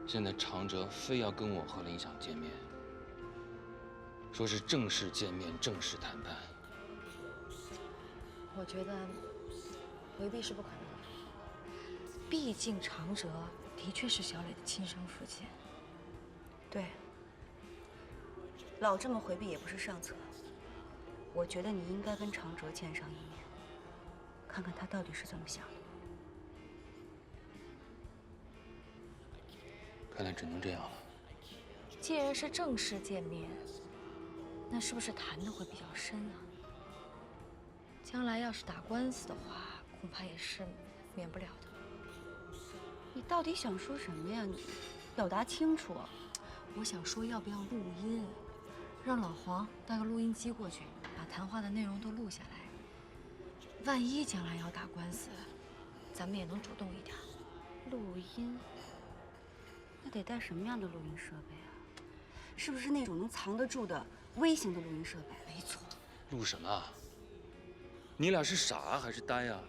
现在长哲非要跟我和林想见面，说是正式见面、正式谈判。我觉得回避是不可能的，毕竟长哲的确是小磊的亲生父亲。对，老这么回避也不是上策。我觉得你应该跟长哲见上一面，看看他到底是怎么想的。看来只能这样了。既然是正式见面，那是不是谈的会比较深啊？将来要是打官司的话，恐怕也是免不了的。你到底想说什么呀？你表达清楚。我想说，要不要录音，让老黄带个录音机过去，把谈话的内容都录下来。万一将来要打官司，咱们也能主动一点。录音？那得带什么样的录音设备啊？是不是那种能藏得住的微型的录音设备？没错。录什么啊？你俩是傻还是呆啊？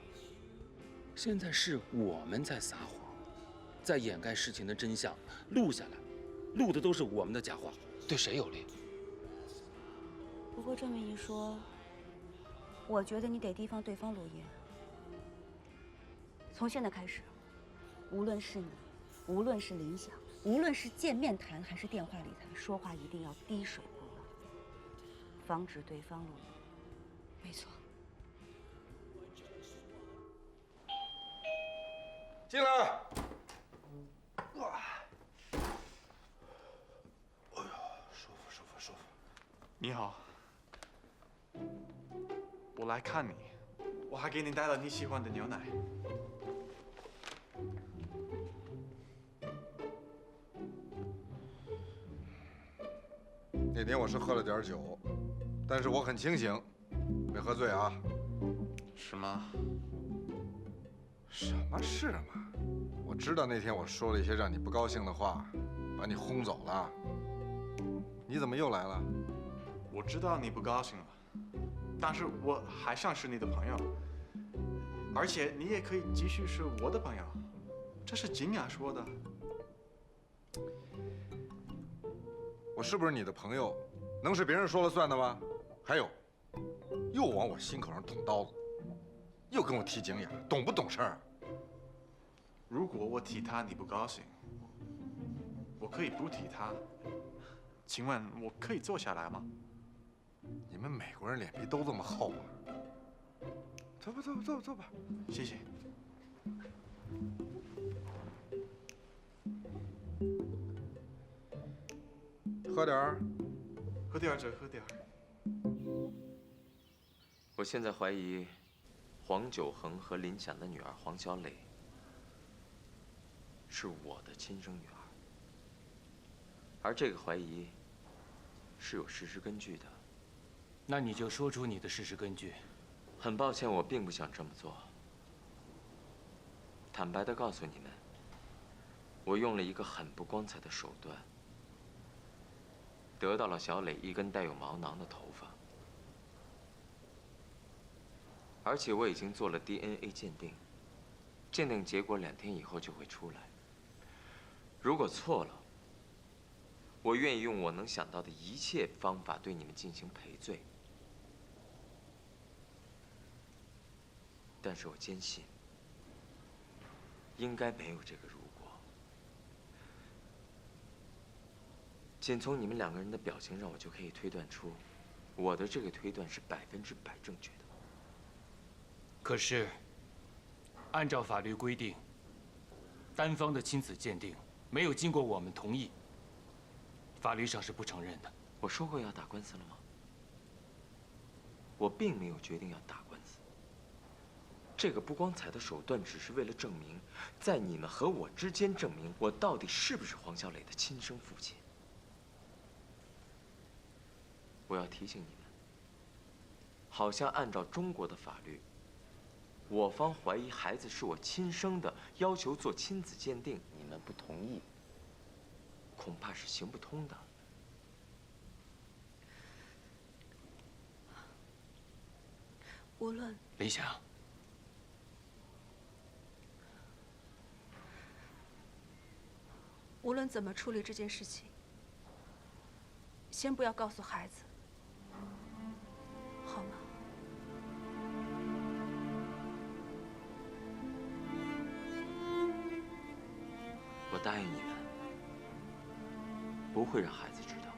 现在是我们在撒谎，在掩盖事情的真相，录下来，录的都是我们的假话，对谁有利？不过这么一说，我觉得你得提防对方录音。从现在开始，无论是你，无论是林想，无论是见面谈还是电话里谈，说话一定要滴水不漏，防止对方录音。没错。进来。哇！哎呦，舒服舒服舒服。你好，我来看你，我还给你带了你喜欢的牛奶。那天我是喝了点酒，但是我很清醒，没喝醉啊。是吗？什么是嘛？我知道那天我说了一些让你不高兴的话，把你轰走了。你怎么又来了？我知道你不高兴了，但是我还想是你的朋友，而且你也可以继续是我的朋友，这是景雅说的。我是不是你的朋友，能是别人说了算的吗？还有，又往我心口上捅刀子，又跟我提景雅，懂不懂事儿？如果我提他你不高兴，我可以不提他。请问我可以坐下来吗？你们美国人脸皮都这么厚啊？走吧，走吧，走吧，走吧。谢谢。喝点儿。喝点儿就喝点儿。我现在怀疑黄九恒和林想的女儿黄小磊是我的亲生女儿，而这个怀疑是有事实根据的。那你就说出你的事实根据。很抱歉，我并不想这么做。坦白地告诉你们，我用了一个很不光彩的手段，得到了小磊一根带有毛囊的头发，而且我已经做了 DNA 鉴定，鉴定结果2天以后就会出来。如果错了，我愿意用我能想到的一切方法对你们进行赔罪。但是我坚信，应该没有这个如果。仅从你们2个人的表情，让我就可以推断出，我的这个推断是100%正确的。可是，按照法律规定，单方的亲子鉴定没有经过我们同意，法律上是不承认的。我说过要打官司了吗？我并没有决定要打官司。这个不光彩的手段只是为了证明，在你们和我之间证明我到底是不是黄小磊的亲生父亲。我要提醒你们，好像按照中国的法律，我方怀疑孩子是我亲生的，要求做亲子鉴定，你们不同意，恐怕是行不通的。无论林想，无论怎么处理这件事情，先不要告诉孩子，好吗？我答应你们，不会让孩子知道。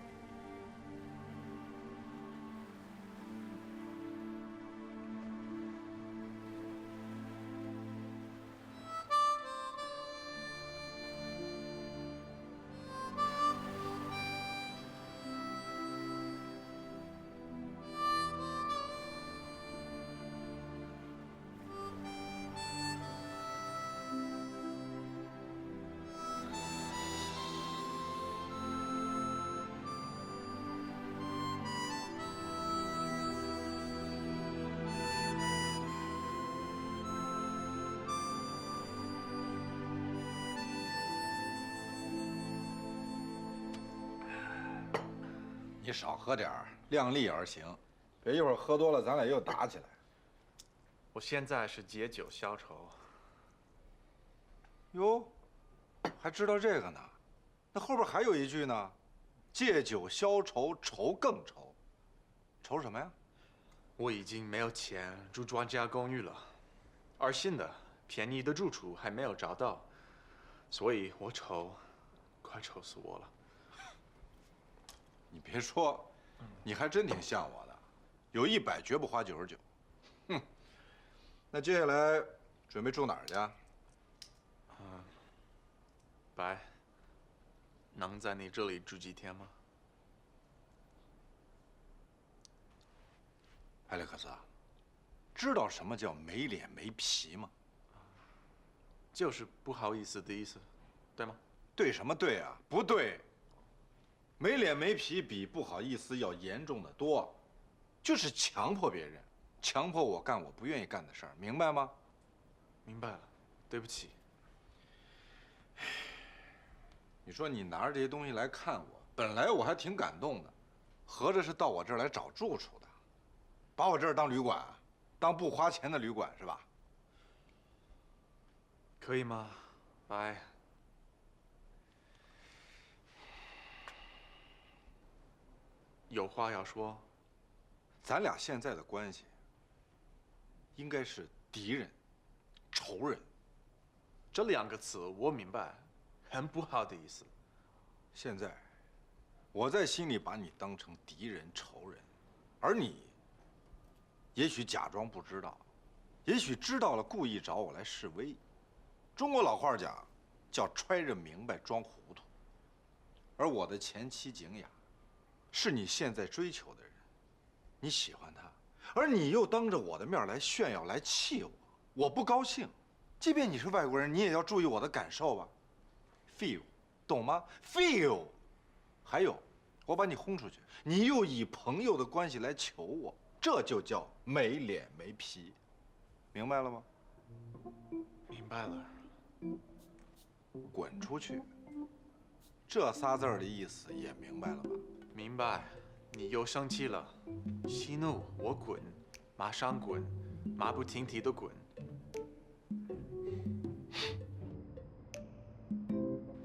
你少喝点儿，量力而行，别一会儿喝多了，咱俩又打起来。我现在是借酒消愁。哟，还知道这个呢？那后边还有一句呢，借酒消愁，愁更愁。愁什么呀？我已经没有钱住专家公寓了，而新的便宜的住处还没有找到，所以我愁，快愁死我了。你别说，你还真挺像我的，有100绝不花99。哼，那接下来准备住哪儿去啊？白，能在你这里住几天吗？艾利克斯，知道什么叫没脸没皮吗？就是不好意思的意思，对吗？对什么对啊？不对。没脸没皮比不好意思要严重的多，就是强迫别人，强迫我干我不愿意干的事儿，明白吗？明白了，对不起。你说你拿着这些东西来看我，本来我还挺感动的，合着是到我这儿来找住处的，把我这儿当旅馆，当不花钱的旅馆是吧？可以吗，白？有话要说。咱俩现在的关系应该是敌人、仇人。这2个词我明白，很不好的意思。现在我在心里把你当成敌人、仇人，而你也许假装不知道，也许知道了故意找我来示威。中国老话讲，叫揣着明白装糊涂。而我的前妻景雅，是你现在追求的人，你喜欢她，而你又当着我的面来炫耀、来气我，我不高兴。即便你是外国人，你也要注意我的感受吧 ，feel， 懂吗 ？feel。还有，我把你轰出去，你又以朋友的关系来求我，这就叫没脸没皮，明白了吗？明白了。滚出去。这仨字儿的意思也明白了吧？明白。你又生气了，息怒，我滚，马上滚，马不停蹄的滚。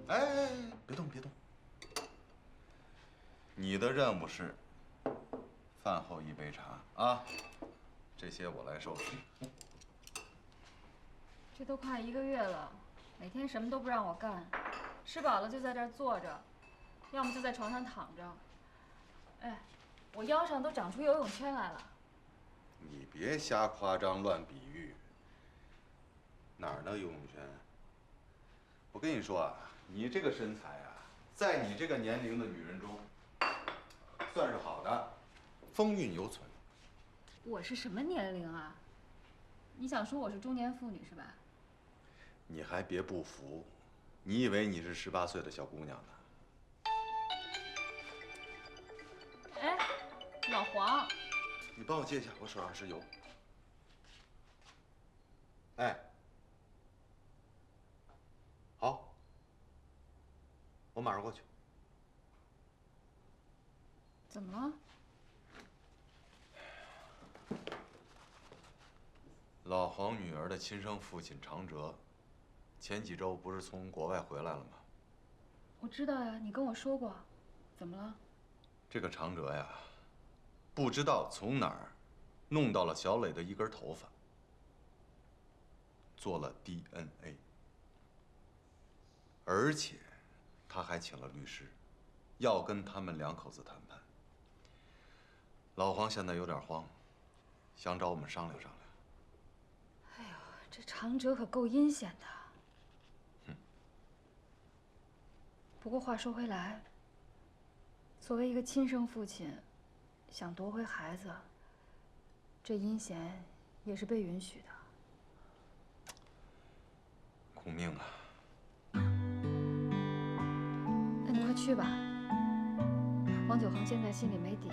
哎，别动，别动。你的任务是饭后1杯茶啊，这些我来收拾。这都快1个月了，每天什么都不让我干，吃饱了就在这儿坐着，要么就在床上躺着。哎，我腰上都长出游泳圈来了。你别瞎夸张乱比喻。哪儿的游泳圈？我跟你说啊，你这个身材啊，在你这个年龄的女人中，算是好的，风韵犹存。我是什么年龄啊？你想说我是中年妇女是吧？你还别不服，你以为你是18岁的小姑娘呢？哎，老黄，你帮我接一下，我手上是油。哎，好，我马上过去。怎么了？老黄女儿的亲生父亲常哲，前几周不是从国外回来了吗？我知道呀，你跟我说过。怎么了？这个长哲呀，不知道从哪儿弄到了小磊的一根头发，做了 DNA， 而且他还请了律师，要跟他们两口子谈判。老黄现在有点慌，想找我们商量商量。哎呦，这长哲可够阴险的。不过话说回来，作为一个亲生父亲，想夺回孩子，这阴险也是被允许的。苦命啊！那你快去吧。王九恒现在心里没底，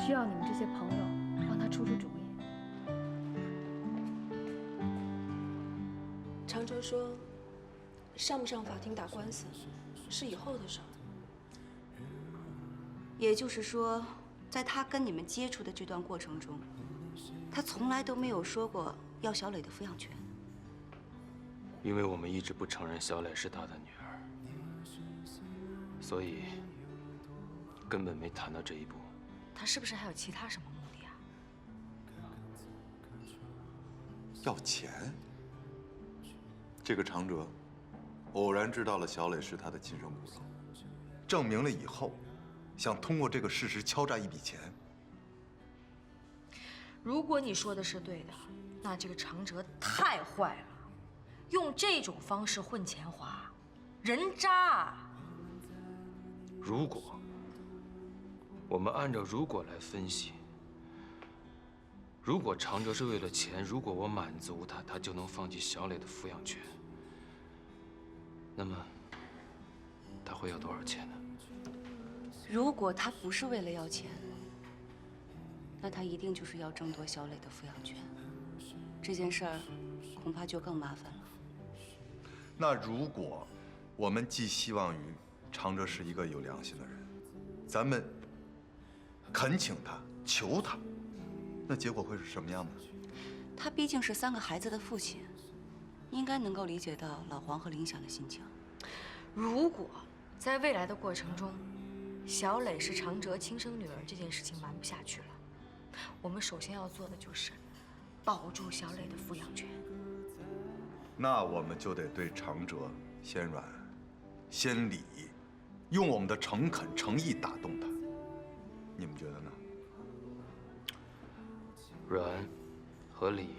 需要你们这些朋友帮他出出主意。长哲说，上不上法庭打官司是以后的事儿。也就是说，在他跟你们接触的这段过程中，他从来都没有说过要小磊的抚养权。因为我们一直不承认小磊是他的女儿，所以根本没谈到这一步。他是不是还有其他什么目的啊？要钱？这个长哲偶然知道了小磊是他的亲生骨肉，证明了以后，想通过这个事实敲诈一笔钱。如果你说的是对的，那这个长哲太坏了，用这种方式混钱花，人渣。如果我们按照如果来分析，如果长哲是为了钱，如果我满足他，他就能放弃小磊的抚养权，那么他会要多少钱呢？如果他不是为了要钱，那他一定就是要争夺小磊的抚养权。这件事儿恐怕就更麻烦了。那如果我们寄希望于长哲是一个有良心的人，咱们恳请他、求他，那结果会是什么样呢？他毕竟是3个孩子的父亲，应该能够理解到老黄和林想的心情。如果在未来的过程中，小磊是长哲亲生女儿这件事情瞒不下去了，我们首先要做的就是保住小磊的抚养权。那我们就得对长哲先软，先理，用我们的诚恳诚意打动他。你们觉得呢？软和理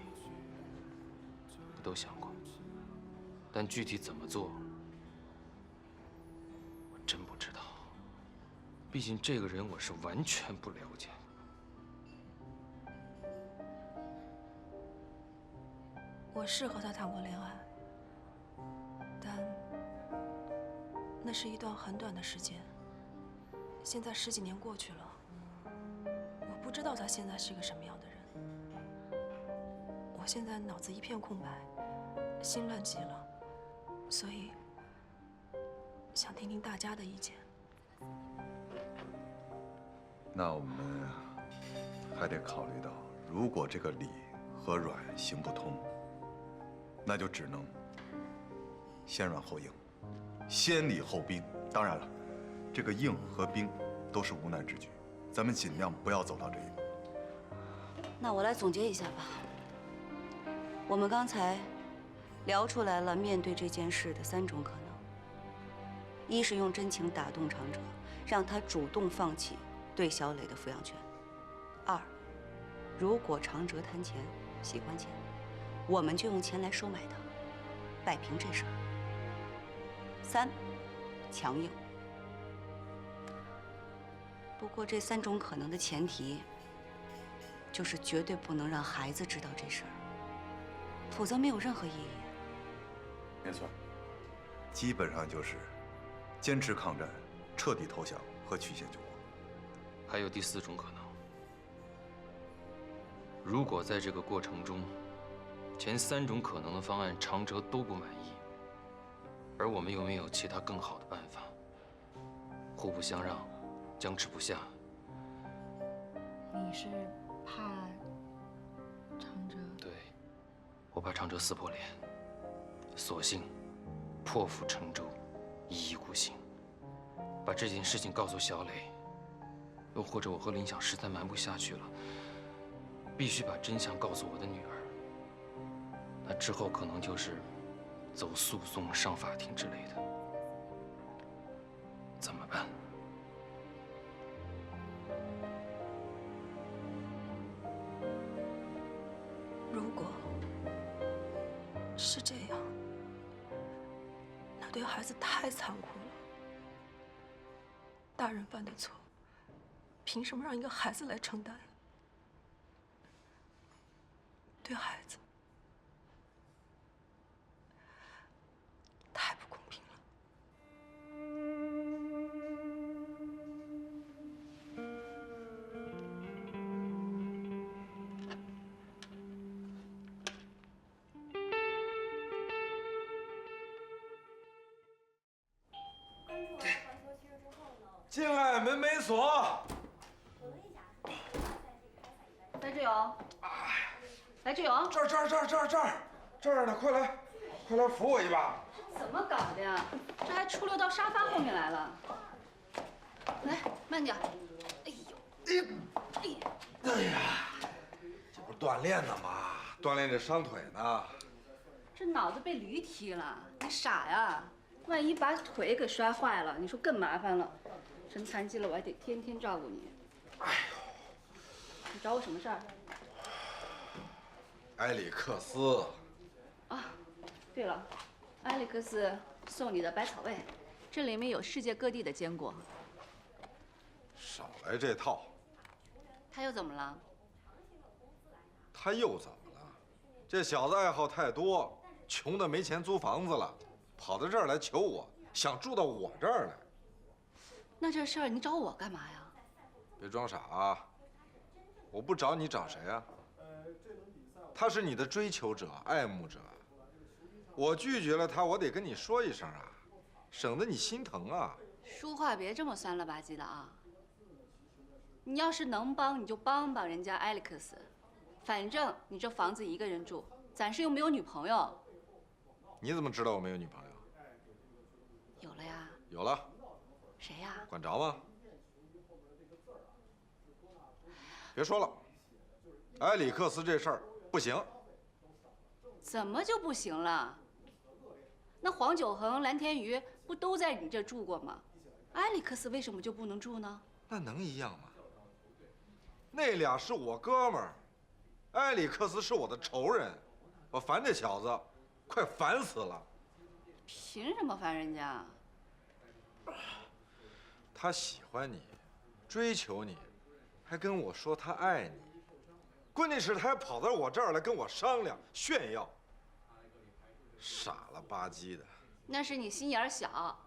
我都想过，但具体怎么做，我真不知道。毕竟这个人我是完全不了解。我是和他谈过恋爱，但那是一段很短的时间。现在10几年过去了，我不知道他现在是个什么样的人。我现在脑子一片空白，心乱极了，所以想听听大家的意见。那我们还得考虑到，如果这个理和软行不通，那就只能先软后硬，先礼后兵。当然了，这个硬和兵都是无奈之举，咱们尽量不要走到这一步。那我来总结一下吧。我们刚才聊出来了面对这件事的3种可能：一是用真情打动长哲，让他主动放弃对小磊的抚养权；二，如果长哲贪钱，喜欢钱，我们就用钱来收买他，摆平这事儿；三，强硬。不过这3种可能的前提，就是绝对不能让孩子知道这事儿，否则没有任何意义。没错，基本上就是坚持抗战、彻底投降和曲线救国。还有第4种可能，如果在这个过程中，前3种可能的方案长哲都不满意，而我们又没有其他更好的办法，互不相让，僵持不下。你是怕长哲？对，我怕长哲撕破脸，索性破釜沉舟。一意孤行，把这件事情告诉小磊，又或者我和林晓实在瞒不下去了，必须把真相告诉我的女儿。那之后可能就是走诉讼、上法庭之类的，怎么办？如果是这样，那对孩子太残酷了。大人犯的错，凭什么让一个孩子来承担？对孩子太不公平了。进来，门没锁。白志勇，白志勇，这儿呢，快来扶我一把。怎么搞的呀？这还出溜到沙发后面来了。来，慢点。哎呀，这不是锻炼呢吗？锻炼这伤腿呢。这脑子被驴踢了，你傻呀？万一把腿给摔坏了，你说更麻烦了。真残疾了，我还得天天照顾你。哎呦，你找我什么事儿？埃里克斯。啊，对了，埃里克斯送你的百草味，这里面有世界各地的坚果。少来这套。他又怎么了？他又怎么了？这小子爱好太多，穷的没钱租房子了，跑到这儿来求我，想住到我这儿来。那这事儿你找我干嘛呀？别装傻啊！我不找你找谁啊？他是你的追求者、爱慕者，我拒绝了他，我得跟你说一声啊，省得你心疼啊。说话别这么酸了吧唧的啊！你要是能帮，你就帮帮人家埃里克斯，反正你这房子一个人住，暂时又没有女朋友。你怎么知道我没有女朋友？有了呀。有了。谁呀？管着吗？别说了，埃里克斯这事儿不行。怎么就不行了？那黄九恒、蓝天瑜不都在你这住过吗？埃里克斯为什么就不能住呢？那能一样吗？那俩是我哥们儿，埃里克斯是我的仇人，我烦这小子，快烦死了。凭什么烦人家？他喜欢你，追求你，还跟我说他爱你，关键是他还跑到我这儿来跟我商量炫耀，傻了吧唧的。那是你心眼小。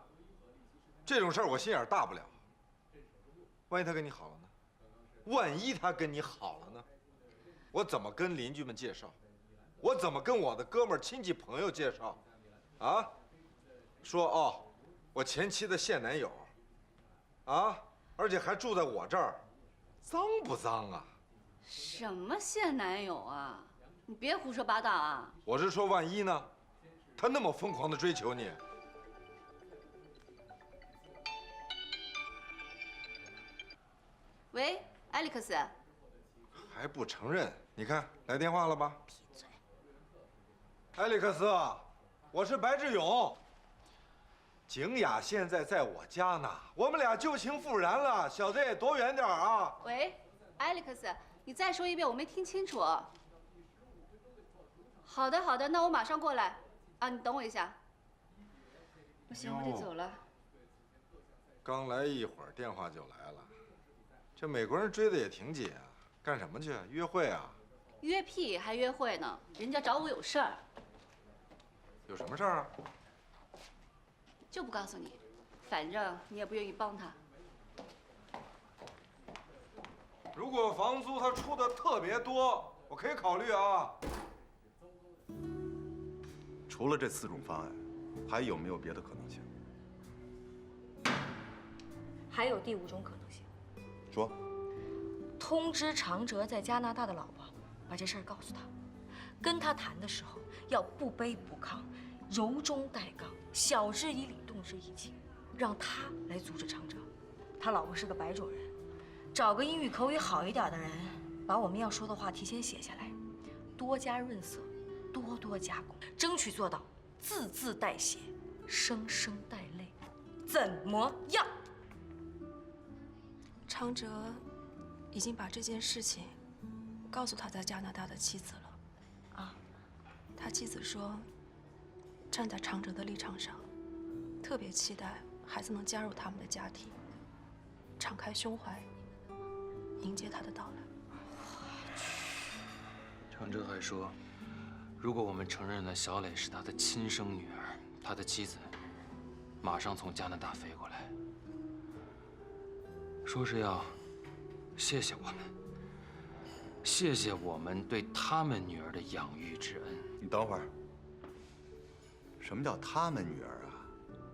这种事儿我心眼大不了。万一他跟你好了呢？万一他跟你好了呢？我怎么跟邻居们介绍？我怎么跟我的哥们儿、亲戚、朋友介绍？啊？说哦，我前妻的现男友。啊！而且还住在我这儿，脏不脏啊？什么现男友啊？你别胡说八道啊！我是说，万一呢？他那么疯狂的追求你。喂，埃里克斯。还不承认？你看来电话了吧？闭嘴！埃里克斯，我是白志勇。景雅现在在我家呢，我们俩旧情复燃了，小子躲远点啊！喂，埃里克斯，你再说一遍，我没听清楚。好的，好的，那我马上过来。啊，你等我一下。不行，我得走了。刚来一会儿，电话就来了。这美国人追的也挺紧啊，干什么去？约会啊？约屁还约会呢？人家找我有事儿。有什么事儿啊？就不告诉你，反正你也不愿意帮他。如果房租他出的特别多，我可以考虑啊。除了这4种方案，还有没有别的可能性？还有第5种可能性。说。通知长哲在加拿大的老婆，把这事儿告诉他，跟他谈的时候要不卑不亢，柔中带刚，晓之以理，动之以情，让他来阻止长哲。他老婆是个白种人，找个英语口语好一点的人，把我们要说的话提前写下来，多加润色，多多加工，争取做到字字带血，声声带泪，怎么样？长哲已经把这件事情告诉他在加拿大的妻子了。啊，他妻子说，站在长哲的立场上，特别期待孩子能加入他们的家庭，敞开胸怀，迎接他的到来。长哲还说，如果我们承认了小磊是他的亲生女儿，他的妻子马上从加拿大飞过来，说是要谢谢我们，谢谢我们对他们女儿的养育之恩。你等会儿，什么叫他们女儿啊？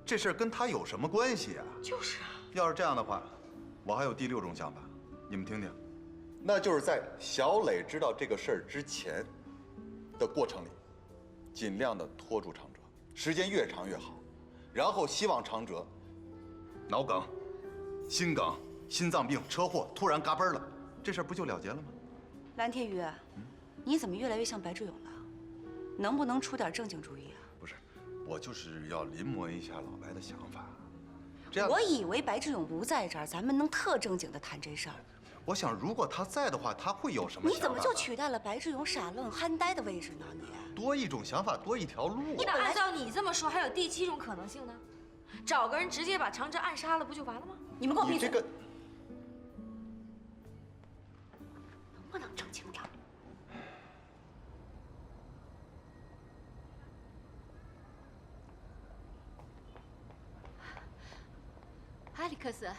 这事儿跟他有什么关系啊？就是啊，要是这样的话，我还有第6种想法，你们听听。那就是在小磊知道这个事儿之前的过程里，尽量的拖住长哲，时间越长越好，然后希望长哲脑梗、心梗、心脏病、车祸突然嘎嘣了，这事儿不就了结了吗？蓝天宇，你怎么越来越像白志勇了？能不能出点正经主意啊？不是，我就是要临摹一下老白的想法。这样，我以为白志勇不在这儿，咱们能特正经的谈这事儿。我想，如果他在的话，他会有什么想法？你怎么就取代了白志勇傻愣憨呆的位置呢？你多一种想法，多一条路啊。你按照你这么说，还有第7种可能性呢？找个人直接把长哲暗杀了，不就完了吗？你们给我闭嘴！这个能不能正经点？艾利克斯，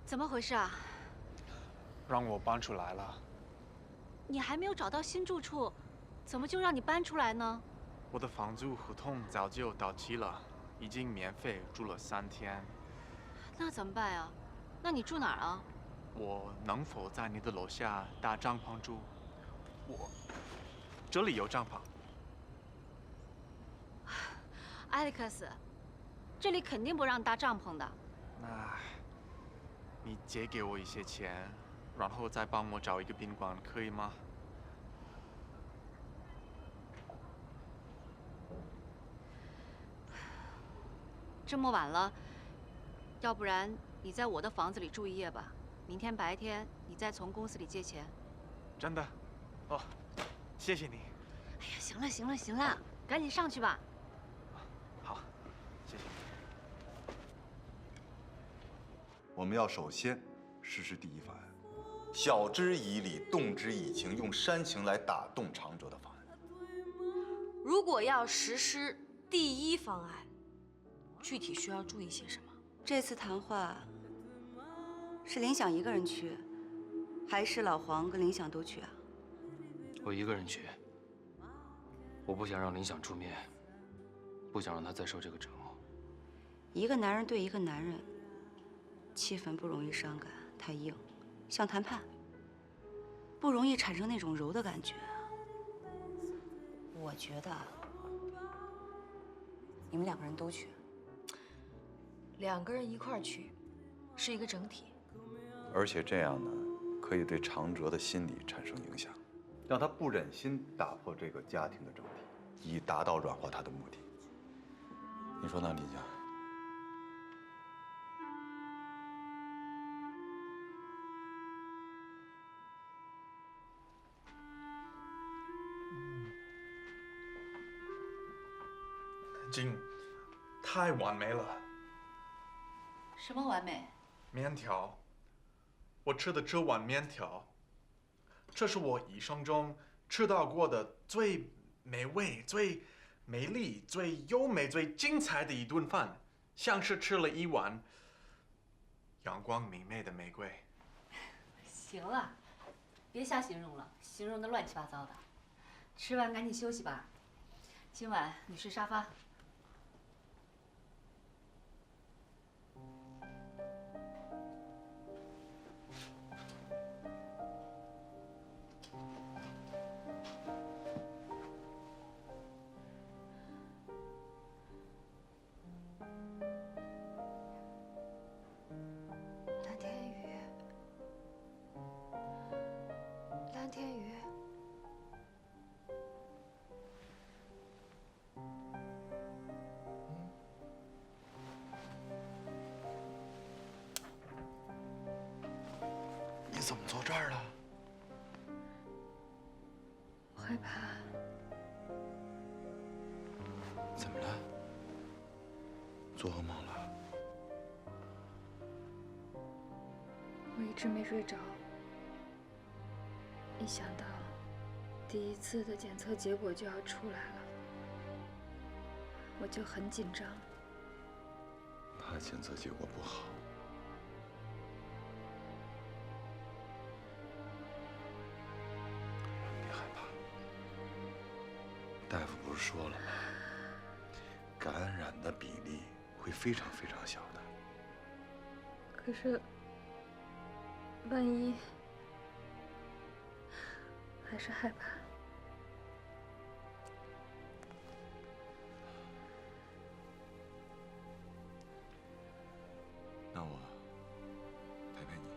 怎么回事啊？让我搬出来了。你还没有找到新住处，怎么就让你搬出来呢？我的房租合同早就到期了，已经免费住了3天。那怎么办呀？那你住哪儿啊？我能否在你的楼下搭帐篷住？这里有帐篷。艾利克斯，这里肯定不让搭帐篷的。那，你借给我一些钱，然后再帮我找一个宾馆，可以吗？这么晚了，要不然你在我的房子里住一夜吧。明天白天你再从公司里借钱。真的？哦，谢谢你。哎呀，行了行了行了，赶紧上去吧。好，谢谢。我们要首先实施第1法案，晓之以理，动之以情，用煽情来打动长哲的法案。如果要实施第1方案，具体需要注意些什么？这次谈话是林想一个人去，还是老黄跟林想都去啊？我一个人去，我不想让林想出面，不想让他再受这个折磨。一个男人对一个男人，气氛不容易伤感，太硬，像谈判，不容易产生那种柔的感觉。我觉得你们2个人都去。2个人一块儿去，是一个整体。而且这样呢，可以对长哲的心理产生影响，让他不忍心打破这个家庭的整体，以达到软化他的目的。你说呢，李家？景，太完美了。什么完美？面条，我吃的这碗面条，这是我一生中吃到过的最美味、最美丽、最优美、最精彩的一顿饭，像是吃了一碗阳光明媚的玫瑰。行了，别瞎形容了，形容的乱七八糟的。吃完赶紧休息吧，今晚你睡沙发。怎么坐这儿了？我害怕。怎么了？做噩梦了？我一直没睡着，一想到第一次的检测结果就要出来了，我就很紧张。怕检测结果不好。别害怕，大夫不是说了吗？感染的比例会非常非常小的。可是，万一还是害怕。那我陪陪你。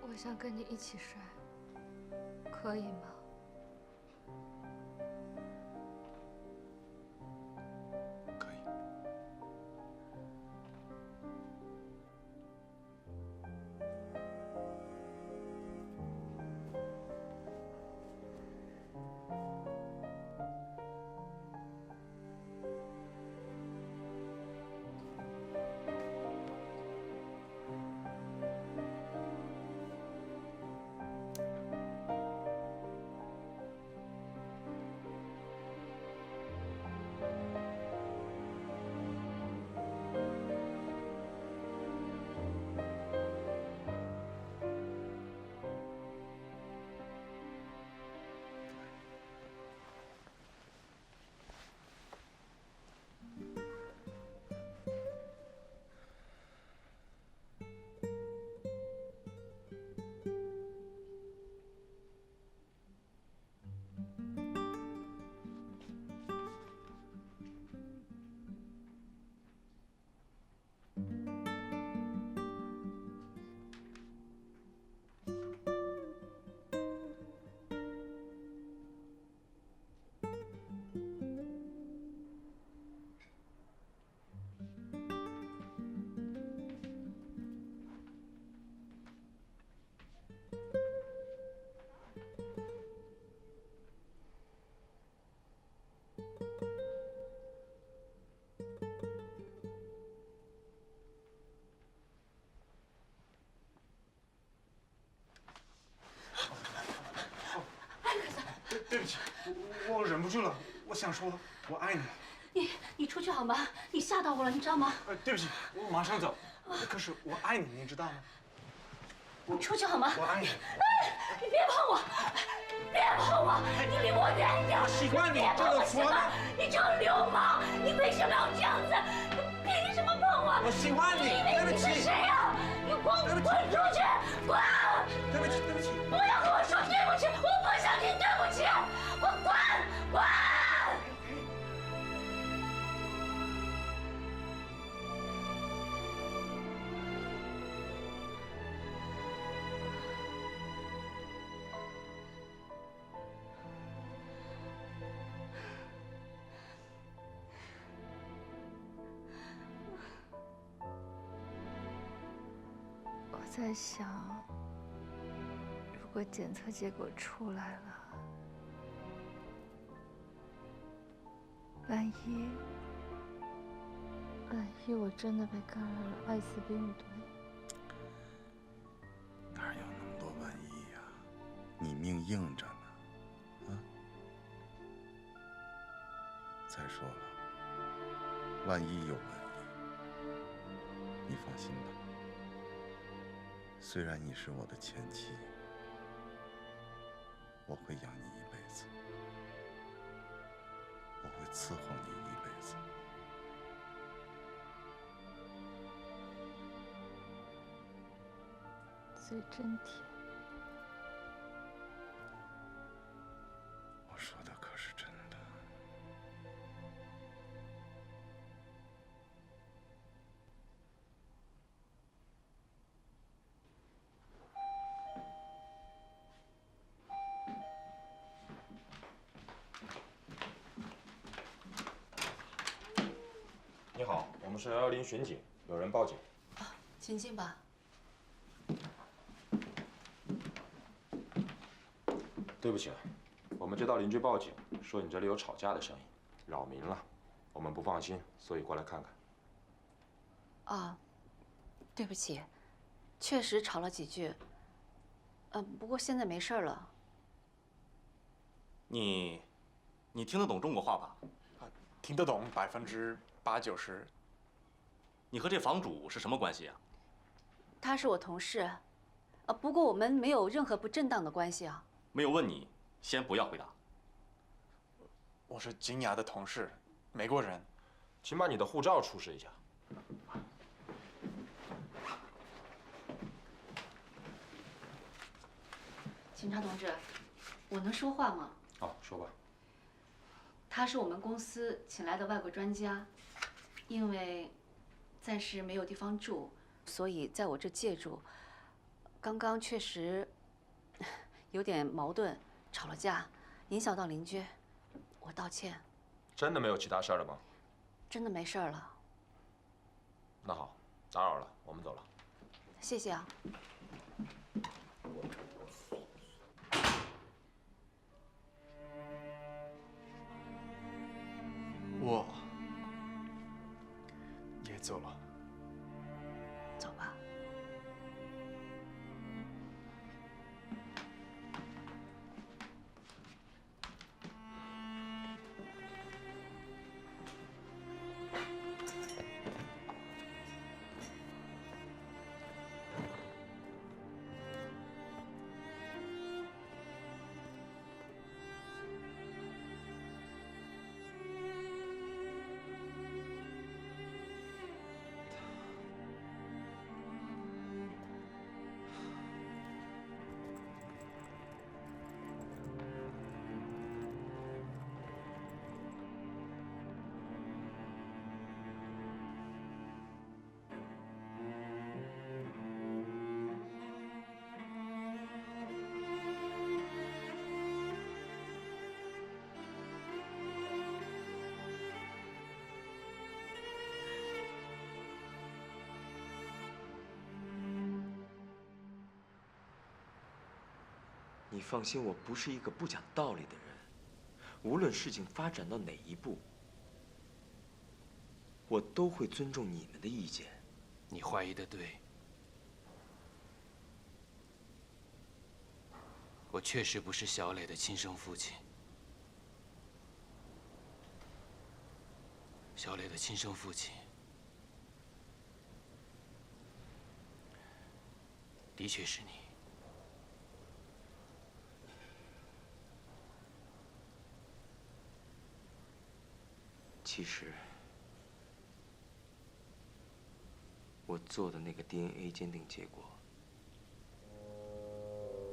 我想跟你一起睡，可以吗？可以。对不起，我忍不住了，我想说我爱你。你出去好吗？你吓到我了，你知道吗？对不起，我马上走。可是我爱你，你知道吗？你出去好吗？我爱你。你别碰我！别碰我！你离我远点！我喜欢你这个活的。你这个流氓！你为什么要这样子？你凭什么碰我？我喜欢你。你以为你是谁呀？你滚出去！滚！对不起，对不起。不要跟我说对不起，我不想听对不起。我滚！滚！我在想，如果检测结果出来了，万一我真的被感染了艾滋病毒，哪有那么多万一呀？你命硬着呢，啊！再说了，万一有万一，你放心吧。虽然你是我的前妻，我会养你一辈子，我会伺候你一辈子。嘴真甜。我说的可是真的。你好，我们是110巡警，有人报警。请进吧。对不起，我们接到邻居报警，说你这里有吵架的声音，扰民了，我们不放心，所以过来看看。啊，对不起，确实吵了几句。不过现在没事了。你听得懂中国话吧？听得懂80%、90%。你和这房主是什么关系啊？他是我同事，不过我们没有任何不正当的关系啊。没有问你，先不要回答。我是金雅的同事，美国人。请把你的护照出示一下。警察同志，我能说话吗？好，说吧。他是我们公司请来的外国专家，因为暂时没有地方住，所以在我这借住。刚刚确实有点矛盾，吵了架，影响到邻居，我道歉。真的没有其他事儿了吗？真的没事了。那好，打扰了，我们走了。谢谢啊。我也走了。走吧。你放心，我不是一个不讲道理的人。无论事情发展到哪一步，我都会尊重你们的意见。你怀疑的对，我确实不是小磊的亲生父亲。小磊的亲生父亲的确是你。其实，我做的那个 DNA 鉴定结果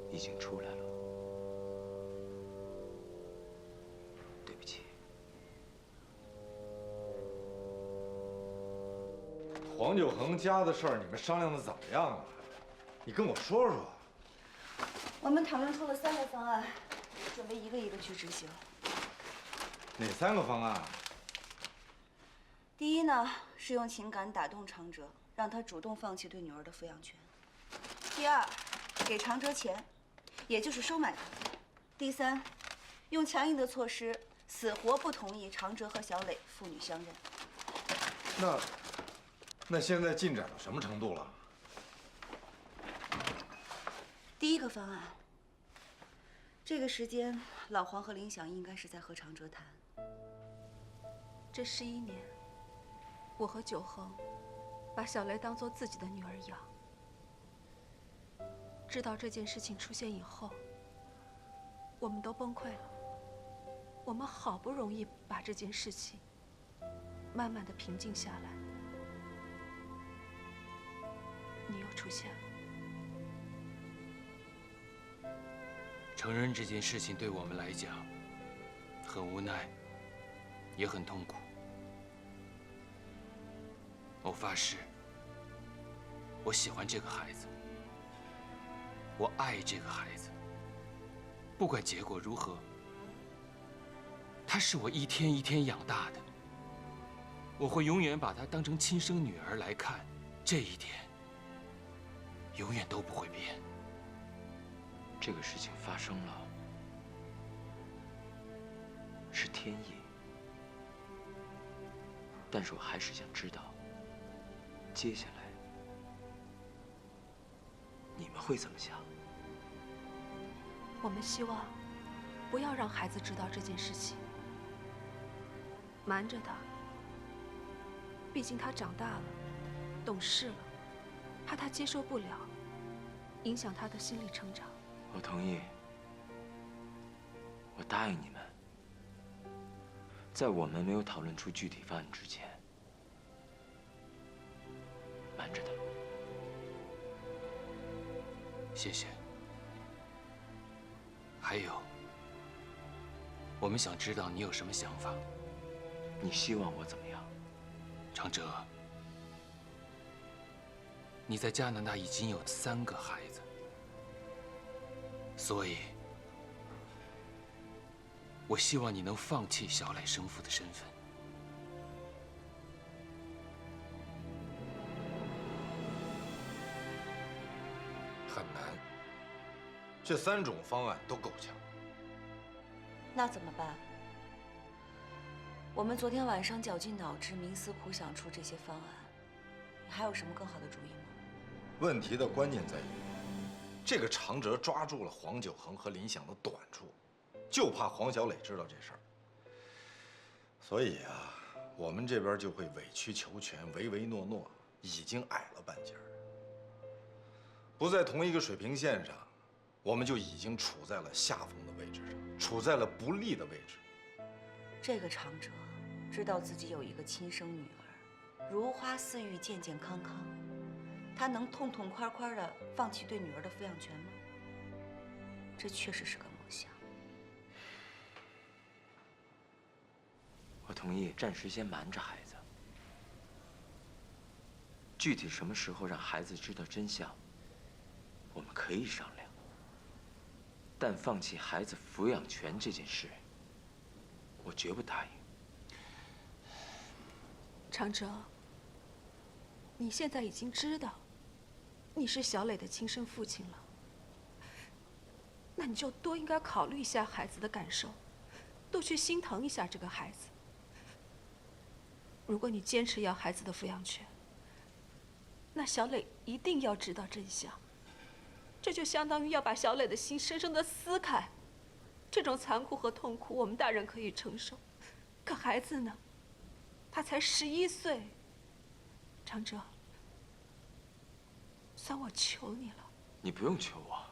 已经出来了。对不起。黄九恒家的事儿，你们商量的怎么样了？你跟我说说。我们讨论出了3个方案，准备一个一个去执行。哪3个方案？第一呢，是用情感打动长哲，让他主动放弃对女儿的抚养权。第二，给长哲钱，也就是收买他。第三，用强硬的措施，死活不同意长哲和小磊父女相认。那现在进展到什么程度了？第一个方案，这个时间，老黄和林想应该是在和长哲谈。这11年，我和九恒把小雷当做自己的女儿养。知道这件事情出现以后，我们都崩溃了。我们好不容易把这件事情慢慢的平静下来，你又出现了。承认这件事情对我们来讲很无奈，也很痛苦。我发誓，我喜欢这个孩子，我爱这个孩子。不管结果如何，她是我一天一天养大的，我会永远把她当成亲生女儿来看，这一点永远都不会变。这个事情发生了，是天意，但是我还是想知道，接下来你们会怎么想？我们希望不要让孩子知道这件事情，瞒着他。毕竟他长大了，懂事了，怕他接受不了，影响他的心理成长。我同意，我答应你们，在我们没有讨论出具体方案之前，瞒着他。谢谢。还有，我们想知道你有什么想法。你希望我怎么样？长哲，你在加拿大已经有3个孩子，所以，我希望你能放弃小磊生父的身份。很难，这3种方案都够呛。那怎么办？我们昨天晚上绞尽脑汁、冥思苦想出这些方案，你还有什么更好的主意吗？问题的关键在于，这个长哲抓住了黄九恒和林想的短处，就怕黄小磊知道这事儿。所以啊，我们这边就会委曲求全、唯唯诺诺，已经矮了半截儿。不在同一个水平线上，我们就已经处在了下风的位置上，处在了不利的位置。这个长哲知道自己有一个亲生女儿，如花似玉、健健康康，他能痛痛快快地放弃对女儿的抚养权吗？这确实是个梦想。我同意暂时先瞒着孩子，具体什么时候让孩子知道真相，我们可以商量。但放弃孩子抚养权这件事，我绝不答应。长哲，你现在已经知道你是小磊的亲生父亲了，那你就多应该考虑一下孩子的感受，多去心疼一下这个孩子。如果你坚持要孩子的抚养权，那小磊一定要知道真相。这就相当于要把小磊的心深深地撕开，这种残酷和痛苦我们大人可以承受，可孩子呢？他才11岁。长哲，算我求你了。你不用求我，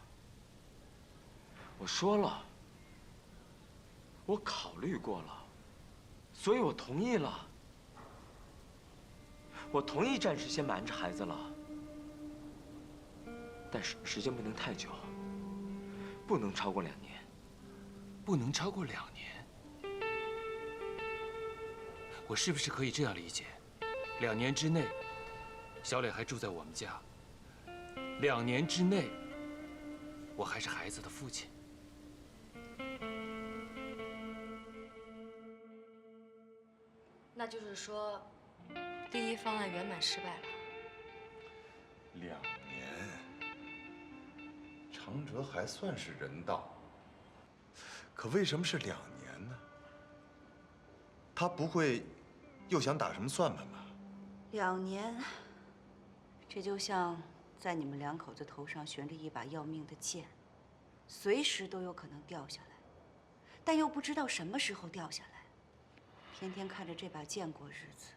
我说了，我考虑过了，所以我同意了。我同意暂时先瞒着孩子了。但是时间不能太久，不能超过2年。不能超过2年。我是不是可以这样理解？2年之内，小磊还住在我们家；2年之内，我还是孩子的父亲。那就是说，第一方案圆满失败了。 2年，长哲还算是人道，可为什么是2年呢？他不会又想打什么算盘吧？2年，这就像在你们2口子头上悬着一把要命的剑，随时都有可能掉下来，但又不知道什么时候掉下来，天天看着这把剑过日子，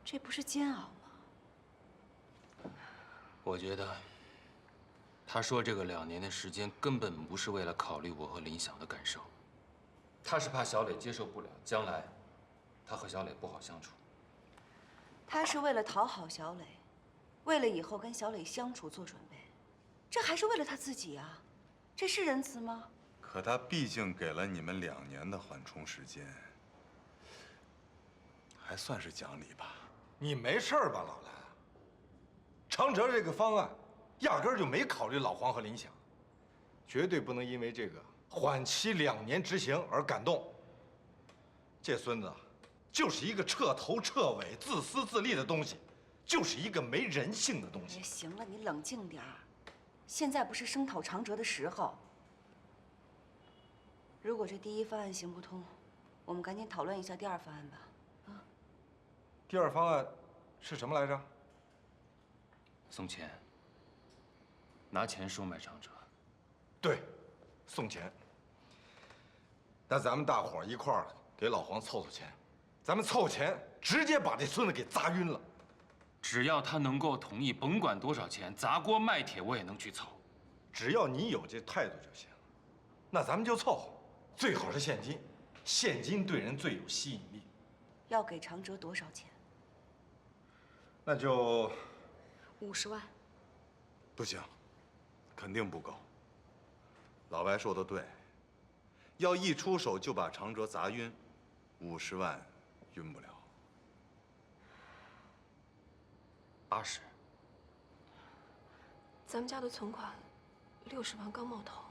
这不是煎熬吗？ 我觉得，他说这个2年的时间根本不是为了考虑我和林想的感受，他是怕小磊接受不了，将来他和小磊不好相处。他是为了讨好小磊，为了以后跟小磊相处做准备，这还是为了他自己啊，这是仁慈吗？可他毕竟给了你们2年的缓冲时间，还算是讲理吧？你没事吧，老蓝？ 长哲这个方案，压根儿就没考虑老黄和林想，绝对不能因为这个缓期2年执行而感动。这孙子就是一个彻头彻尾自私自利的东西，就是一个没人性的东西。行了，你冷静点儿，现在不是声讨长哲的时候。如果这第一方案行不通，我们赶紧讨论一下第二方案吧。第二方案是什么来着？送钱，拿钱收买长者。对，送钱。那咱们大伙儿一块儿给老黄凑凑钱，咱们凑钱直接把这孙子给砸晕了。只要他能够同意，甭管多少钱，砸锅卖铁我也能去凑。只要你有这态度就行了。那咱们就凑合，最好是现金，现金对人最有吸引力。要给长哲多少钱？那就50万。不行，肯定不够。老白说的对，要一出手就把长哲砸晕，50万晕不了。80。咱们家的存款60万刚冒头。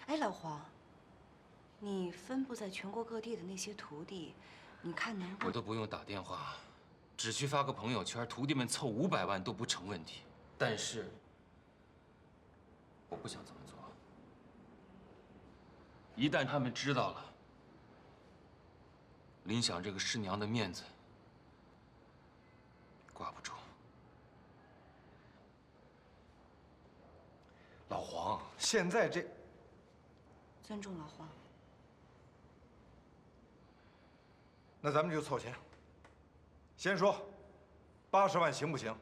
哎，老黄，你分布在全国各地的那些徒弟，你看能不……我都不用打电话，只需发个朋友圈，徒弟们凑500万都不成问题。但是，我不想这么做。一旦他们知道了，林想这个师娘的面子挂不住。老黄，现在这……尊重老黄。那咱们就凑钱。先说，80万行不行？